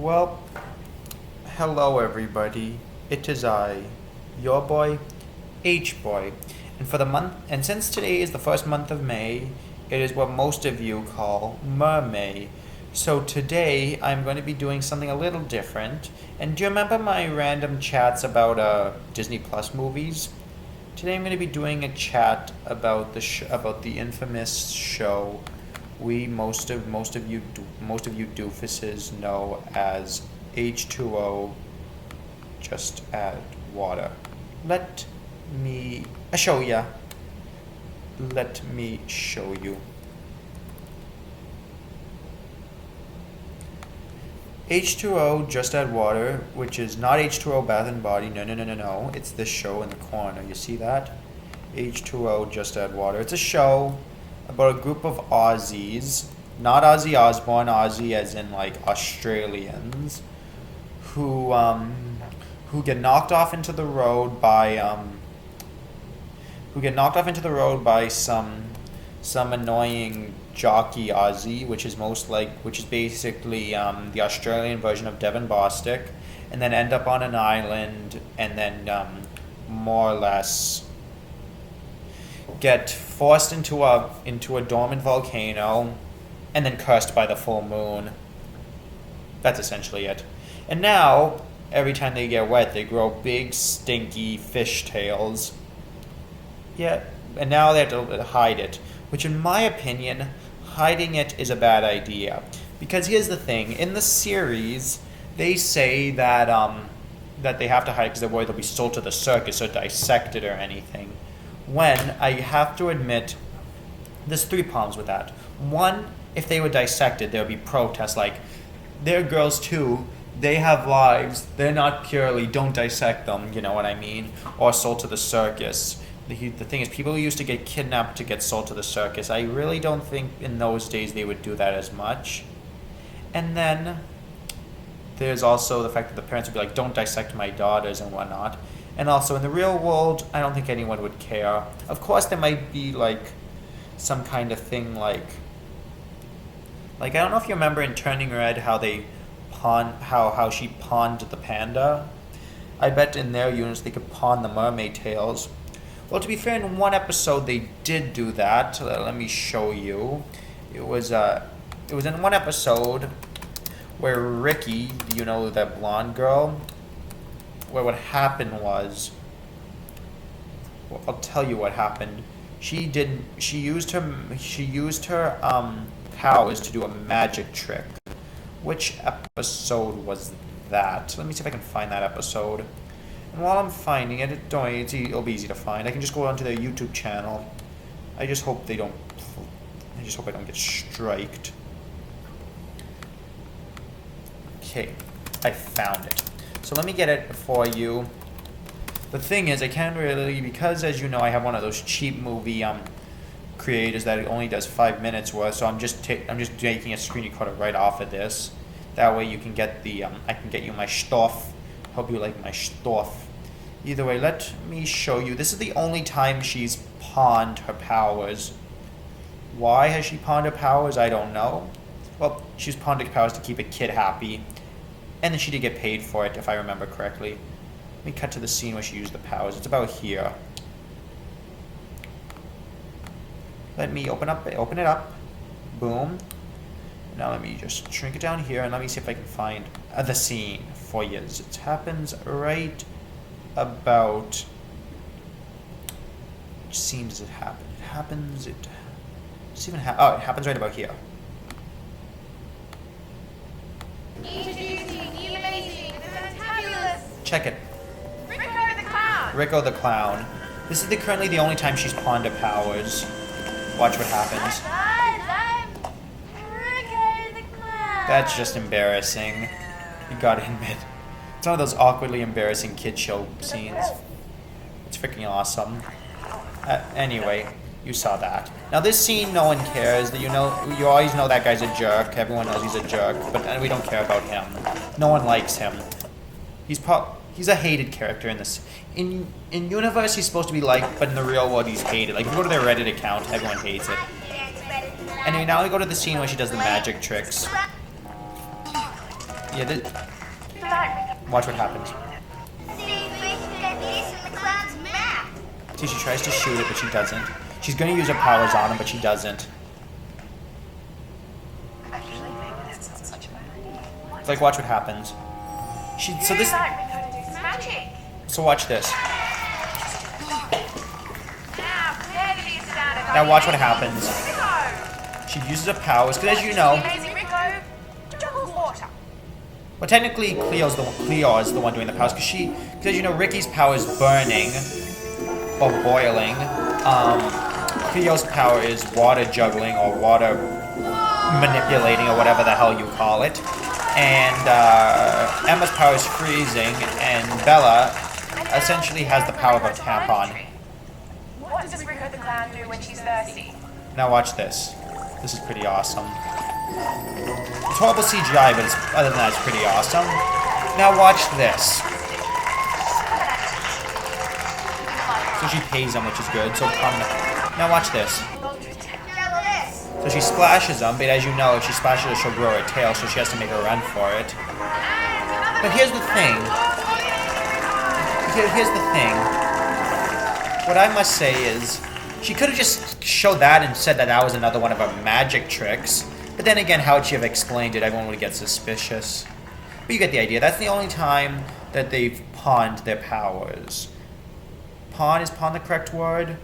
Well, hello everybody. It is I, your boy, H-Boy. And for the month, and since today is the first month of May, it is what most of you call Mermay. So today I'm going to be doing something a little different. And do you remember my random chats about Disney Plus movies? Today I'm going to be doing a chat about the infamous show most of you doofuses know as H2O Just Add Water. Let me show you. H2O Just Add Water, which is not H2O Bath and Body. No. It's this show in the corner. You see that? H2O Just Add Water. It's a show about a group of Aussies, not Ozzy Osbourne, Aussie as in like Australians, who get knocked off into the road by some annoying jockey Aussie, which is basically the Australian version of Devin Bostick, and then end up on an island and then more or less get forced into a dormant volcano and then cursed by the full moon. That's essentially it. And now, every time they get wet, they grow big, stinky fish tails. Yeah, and now they have to hide it, which in my opinion, hiding it is a bad idea. Because here's the thing, in the series, they say that they have to hide because they're worried they'll be sold to the circus or dissected or anything. When, I have to admit, there's three problems with that. One, if they were dissected, there would be protests like, they're girls too, they have lives, they're not purely, don't dissect them, you know what I mean? Or sold to the circus. The thing is, people used to get kidnapped to get sold to the circus. I really don't think in those days they would do that as much. And then, there's also the fact that the parents would be like, don't dissect my daughters and whatnot. And also, in the real world, I don't think anyone would care. Of course, there might be, like, some kind of thing like I don't know if you remember in Turning Red how she pawned the panda. I bet in their units they could pawn the mermaid tails. Well, to be fair, in one episode they did do that. Let me show you. It was in one episode where Ricky, you know, that blonde girl, where what happened was, well, I'll tell you what happened. She used her powers to do a magic trick. Which episode was that? Let me see if I can find that episode. And while I'm finding it, it'll be easy to find. I can just go onto their YouTube channel. I just hope I don't get striked. Okay, I found it. So let me get it for you. The thing is, I can't really, because as you know, I have one of those cheap movie creators that only does 5 minutes worth. So I'm just making a screen recorder right off of this. That way you can get I can get you my stuff. Hope you like my stuff. Either way, let me show you. This is the only time she's pawned her powers. Why has she pawned her powers? I don't know. Well, she's pawned her powers to keep a kid happy. And then she did get paid for it, if I remember correctly. Let me cut to the scene where she used the powers. It's about here. Let me open it up. Boom. Now let me just shrink it down here and let me see if I can find the scene for you. It happens right about... Which scene does it happen? It happens right about here. Check it. Rico the Clown. This is currently the only time she's pawned her powers. Watch what happens. That's just embarrassing. You gotta admit. It's one of those awkwardly embarrassing kid show scenes. It's freaking awesome. Anyway, you saw that. Now this scene, no one cares. You always know that guy's a jerk. Everyone knows he's a jerk, but we don't care about him. No one likes him. He's a hated character in this. In universe, he's supposed to be liked, but in the real world, he's hated. Like, if you go to their Reddit account, everyone hates it. Anyway, now we go to the scene where she does the magic tricks. Yeah, watch what happens. See, she tries to shoot it, but she doesn't. She's going to use her powers on him, but she doesn't. It's like, watch what happens. So watch this. Now watch what happens. She uses her powers, because as you know... Well, technically, Cleo is the one doing the powers, because as you know, Ricky's power is burning, or boiling. Cleo's power is water juggling, or water manipulating, or whatever the hell you call it. And Emma's power is freezing, and Bella essentially has the power of a tampon. What does Rico the clown do when she's thirsty? Now watch this. This is pretty awesome. It's horrible CGI, but other than that, it's pretty awesome. Now watch this. So she pays him, which is good. So now watch this. So she splashes him, but as you know, if she splashes her, she'll grow her tail, so she has to make her run for it. But here's the thing. Here's the thing. What I must say is, she could have just showed that and said that that was another one of her magic tricks. But then again, how would she have explained it? Everyone would get suspicious. But you get the idea. That's the only time that they've pawned their powers. Pawn, is pawn the correct word?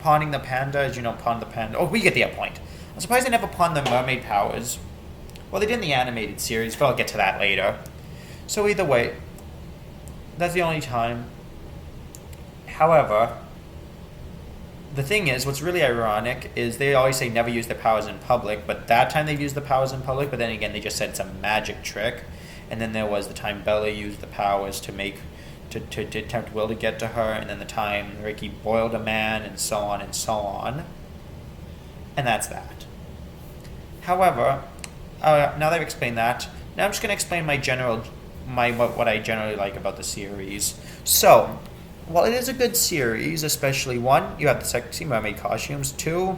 Pawning the panda, as you know, pawn the panda. Oh, we get the point. I'm surprised they never pawned the mermaid powers. Well, they did in the animated series, but I'll get to that later. So either way, that's the only time. However, the thing is, what's really ironic is they always say never use their powers in public, but that time they've used the powers in public, but then again they just said it's a magic trick. And then there was the time Bella used the powers to tempt Will to get to her, and then the time Ricky boiled a man, and so on and so on. And that's that. However, now that I've explained that, now I'm just going to explain what I generally like about the series. So, while it is a good series, especially 1, you have the sexy mermaid costumes, 2,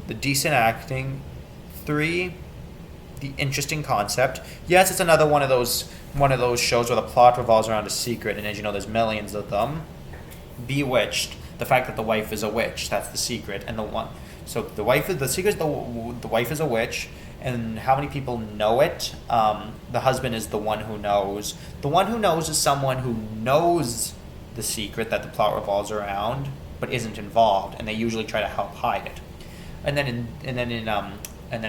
the decent acting, 3, the interesting concept. Yes, it's another one of those shows where the plot revolves around a secret, and as you know, there's millions of them. Bewitched, the fact that the wife is a witch, that's the secret, and the wife is a witch, and how many people know it? The husband is the one who knows. The one who knows is someone who knows the secret that the plot revolves around, but isn't involved, and they usually try to help hide it. And then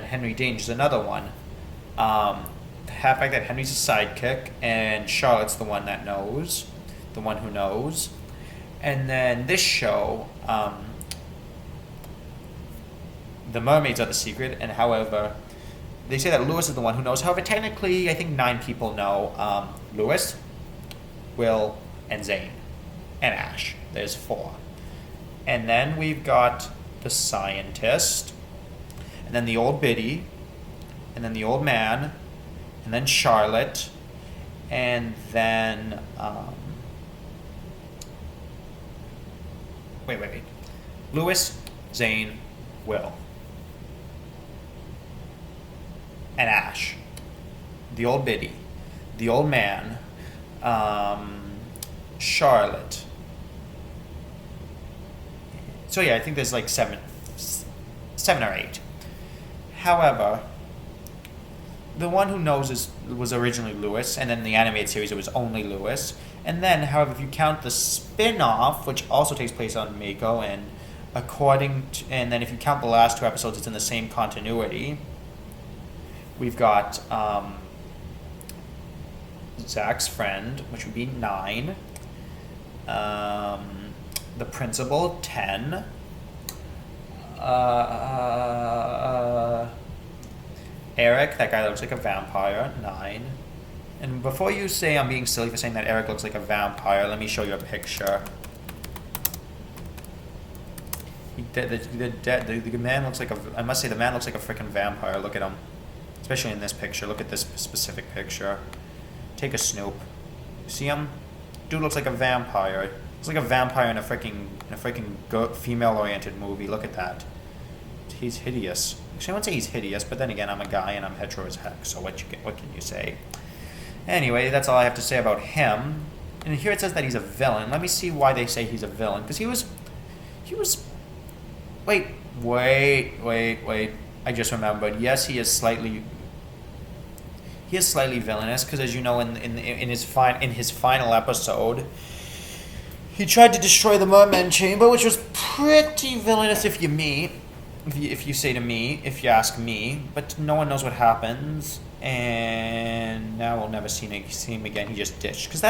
Henry Dange is another one. The fact that Henry's a sidekick, and Charlotte's the one that knows, the one who knows. And then this show, the mermaids are the secret, and however, they say that Lewis is the one who knows. However, technically, I think 9 people know Lewis, Will, and Zane, and Ash. There's 4. And then we've got the scientist, and then the old biddy, and then the old man, and then Charlotte, and then wait. Lewis, Zane, Will, and Ash. The old biddy, the old man, Charlotte. So yeah, I think there's like 7 or 8. However, the one who knows was originally Lewis, and then in the animated series it was only Lewis. And then, however, if you count the spin-off, which also takes place on Mako, and then if you count the last 2 episodes, it's in the same continuity. We've got Zach's friend, which would be 9. The principal, 10. Eric, that guy looks like a vampire, 9. And before you say I'm being silly for saying that Eric looks like a vampire, let me show you a picture. The man looks like I must say, the man looks like a freaking vampire. Look at him. Especially in this picture. Look at this specific picture. Take a snoop. See him? Dude looks like a vampire. Looks like a vampire in a freaking female-oriented movie. Look at that. He's hideous. Actually, I wouldn't say he's hideous, but then again, I'm a guy and I'm hetero as heck, so what can you say? Anyway, that's all I have to say about him. And here it says that he's a villain. Let me see why they say he's a villain. Because he was... Wait. I just remembered. Yes, he is slightly villainous. Because as you know, in his final episode, he tried to destroy the merman chamber, which was pretty villainous if you ask me. But no one knows what happens. And now we'll never see him again. He just ditched. Because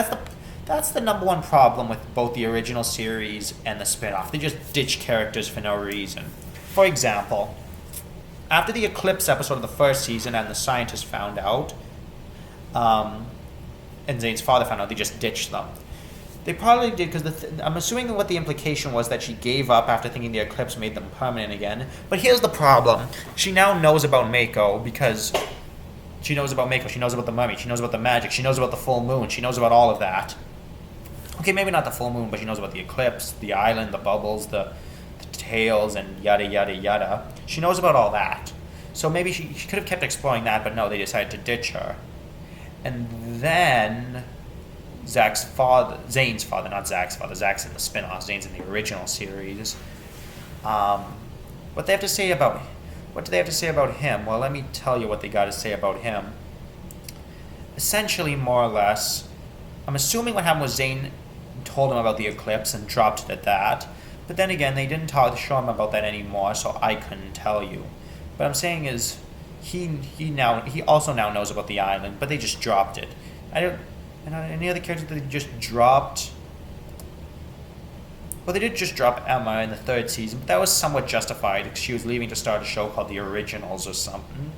that's the number one problem with both the original series and the spin-off. They just ditch characters for no reason. For example, after the Eclipse episode of the first season and the scientists found out, and Zane's father found out, they just ditched them. They probably did because I'm assuming what the implication was that she gave up after thinking the Eclipse made them permanent again. But here's the problem. She now knows about Mako because she knows about Mako. She knows about the mummy. She knows about the magic. She knows about the full moon. She knows about all of that. Okay, maybe not the full moon, but she knows about the eclipse, the island, the bubbles, the tails, and yada, yada, yada. She knows about all that. So maybe she could have kept exploring that, but no, they decided to ditch her. And then Zane's father, not Zach's father. Zach's in the spin-off. Zane's in the original series. What do they have to say about him? Well, let me tell you what they got to say about him. Essentially, more or less, I'm assuming what happened was Zane told him about the eclipse and dropped it at that. But then again, they didn't show him about that anymore, so I couldn't tell you. What I'm saying is, he also now knows about the island, but they just dropped it. Any other characters that they just dropped? Well, they did just drop Emma in the third season, but that was somewhat justified because she was leaving to start a show called The Originals or something.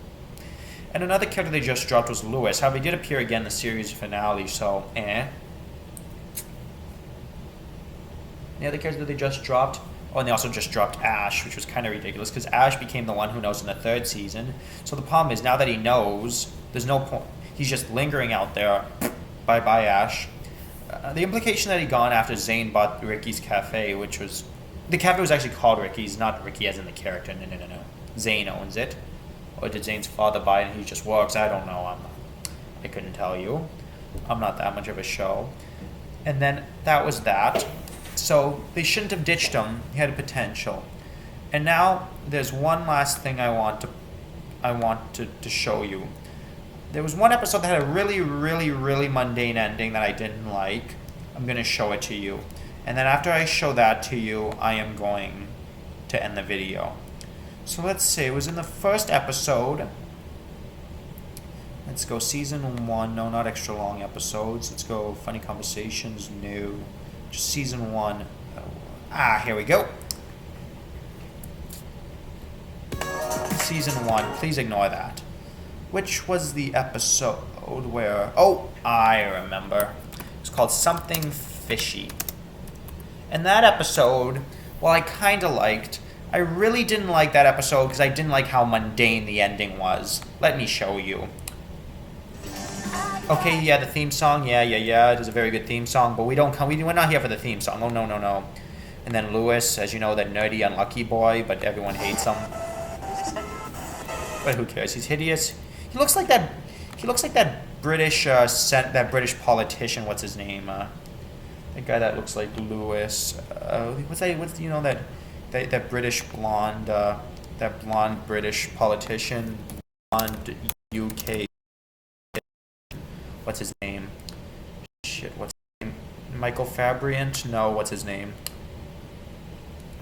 And another character they just dropped was Lewis. However, he did appear again in the series finale, so The other character that they just dropped? Oh, and they also just dropped Ash, which was kind of ridiculous because Ash became the one who knows in the third season. So the problem is, now that he knows, there's no point. He's just lingering out there. Bye-bye, Ash. The implication that he gone after Zane bought Ricky's cafe, which was... The cafe was actually called Ricky's, not Ricky as in the character. No. Zane owns it. Or did Zane's father buy it and he just works? I don't know. I couldn't tell you. I'm not that much of a show. And then that was that. So they shouldn't have ditched him. He had a potential. And now there's one last thing I want to show you. There was one episode that had a really, really, really mundane ending that I didn't like. I'm going to show it to you. And then after I show that to you, I am going to end the video. So let's see. It was in the first episode. Let's go season 1. No, not extra long episodes. Let's go funny conversations. No. Just season 1. Here we go. Season 1. Please ignore that. Which was the episode where... Oh, I remember. It's called Something Fishy. And that episode, well, I kind of liked... I really didn't like that episode because I didn't like how mundane the ending was. Let me show you. Okay, yeah, the theme song. Yeah. It is a very good theme song, but we're not here for the theme song. Oh, no. And then Lewis, as you know, that nerdy, unlucky boy, but everyone hates him. But who cares? He's hideous. He looks like that British that British politician. What's his name? The guy that looks like Lewis. That British blonde, that blonde British politician, blonde UK. What's his name? What's his name? Michael Fabrient? No, what's his name?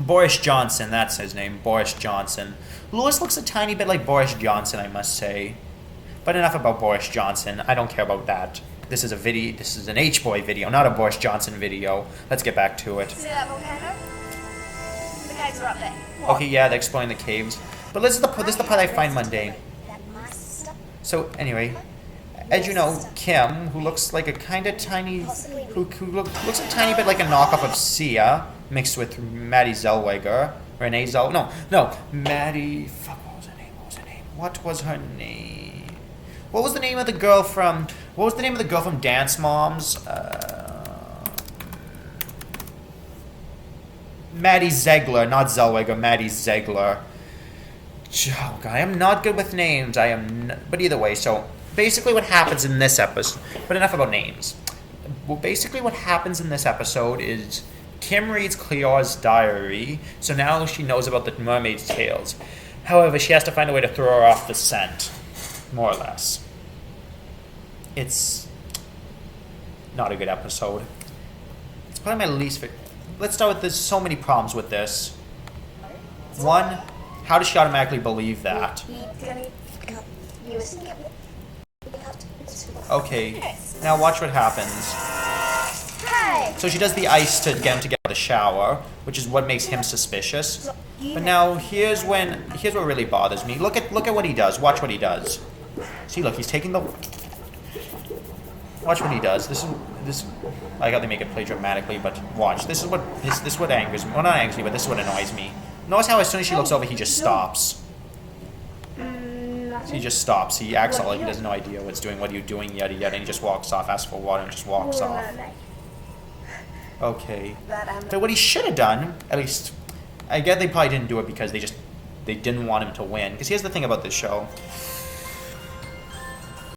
Boris Johnson, that's his name. Boris Johnson. Lewis looks a tiny bit like Boris Johnson, I must say. But enough about Boris Johnson. I don't care about that. This is an H-Boy video, not a Boris Johnson video. Let's get back to it. See that volcano? The caves are up there. Okay, yeah, they're exploring the caves. But this is the part I find mundane. So, anyway, as you know, Kim, who looks like a kind of tiny... Who looks a tiny bit like a knockoff of Sia, mixed with Maddie Zellweger. Renee Zell... No. Maddie... Fuck, what was her name? What was her name? What was the name of the girl from Dance Moms? Maddie Ziegler, not Zellweger, Maddie Ziegler. Oh, God, I am not good with names. But either way, so basically what happens in this episode, but enough about names. Well, basically what happens in this episode is Kim reads Cleo's diary, so now she knows about the mermaid's tales. However, she has to find a way to throw her off the scent, more or less. It's not a good episode. It's probably my least favorite. Let's start with, there's so many problems with this. One, how does she automatically believe that? Okay, now watch what happens. So she does the ice to get him to get out of the shower, which is what makes him suspicious. But now here's what really bothers me. Look at what he does. Watch what he does. See, look, he's taking the. Watch what he does. This. I got to make it play dramatically, but watch. This is what angers me. Well, not angers me, but this is what annoys me. Notice how as soon as she looks over, he just stops. He just stops. He acts like he has no idea what's doing, what are you doing, yada yada, and he just walks off, asks for water, and just walks off. Okay. But what he should have done, at least, I get they probably didn't do it because they didn't want him to win. Because here's the thing about this show.